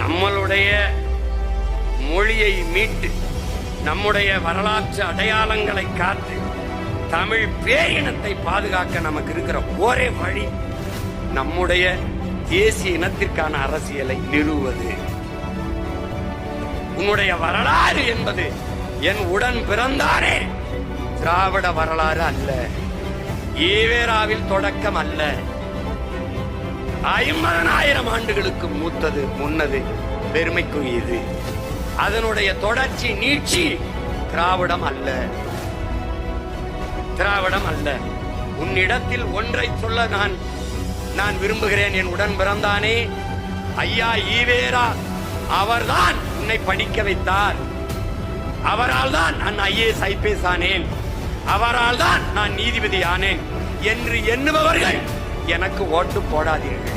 நம்மளுடைய மொழியை மீட்டு நம்முடைய வரலாற்று அடையாளங்களை காத்து தமிழ் பேரினத்தை பாதுகாக்க நமக்கு இருக்கிற ஒரே வழி நம்முடைய தேசிய இனத்திற்கான அரசியலை நிறுவுவது. உன்னுடைய வரலாறு என்பது என் உடன் பிறந்தாரே திராவிட வரலாறு அல்ல, ஈவேராவில் தொடக்கம் அல்ல, 50,000 ஆண்டுகளுக்கு மூத்தது, முன்னது, பெருமைக்குரியது. அதனுடைய தொடர்ச்சி நீட்சி திராவிடம் அல்ல, திராவிடம் அல்ல. உன்னிடத்தில் ஒன்றை சொல்ல நான் விரும்புகிறேன். என் உடன் பிறந்தானே ஐயா ஈவேரா, அவர்தான் உன்னை படிக்க வைத்தார். அவரால் தான் நான் IAS IPS ஆனேன், அவரால் தான் நான் நீதிபதி ஆனேன் என்று எண்ணுபவர்கள் எனக்கு ஓட்டு போடாதீர்கள்.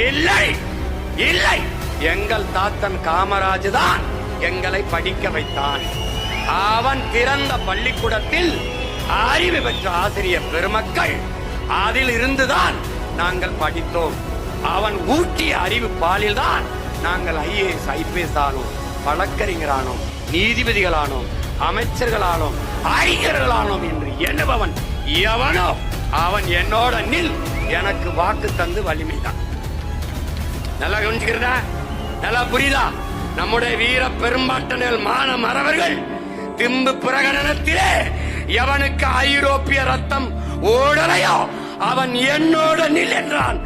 இல்லை இல்லை, எங்கள் தாத்தன் காமராஜ் தான் எங்களை படிக்க வைத்தான். அவன் திறந்த பள்ளிக்கூடத்தில் அறிவு பெற்ற ஆசிரியர் பெருமக்கள், அதில் இருந்துதான் நாங்கள் படித்தோம். அவன் ஊட்டிய அறிவு பாலில் தான் நாங்கள் IAS IPS ஆனோம், வழக்கறிஞரானோம், நீதிபதிகளானோம், அமைச்சர்களானோம், அறிஞர்களானோம் என்று எண்ணுபவன் எவனோ அவன் என்னோட நில், எனக்கு வாக்கு தந்து வலிமைதான். நல்லா கவனிச்சுக்கிறதா? நல்லா புரியுதா? நம்முடைய வீர பெரும்பாட்டனர் மான மறவர்கள் திம்பு பிரகடனத்திலே எவனுக்கு ஐரோப்பிய ரத்தம் ஓடலையோ அவன் என்னோட நில் என்றான்.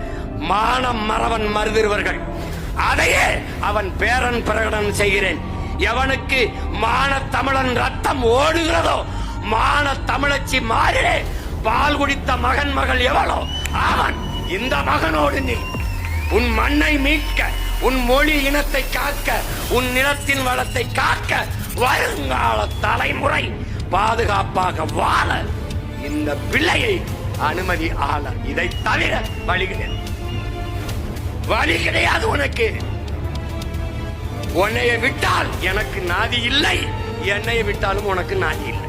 மானம் மறவன் மருதிருவர்கள் அதையே அவன் பேரன் பிரகடனம் செய்கிறேன். எவனுக்கு மான தமிழன் ரத்தம் ஓடுகிறதோ, மான தமிழச்சி மாறிலே பால் குடித்த மகன் மகள் எவளோ அவன் இந்த மகனோடு நில். உன் மண்ணை மீட்க, உன் மொழி இனத்தை காக்க, உன் நிலத்தின் வளத்தை காக்க, வருங்கால தலைமுறை பாதுகாப்பாக வாழ இந்த பிள்ளையை அனுமதி ஆள. இதை தவிர வழி கிடையாது உனக்கு. உன்னைய விட்டால் எனக்கு நாதி இல்லை, என்னைய விட்டாலும் உனக்கு நாதி இல்லை.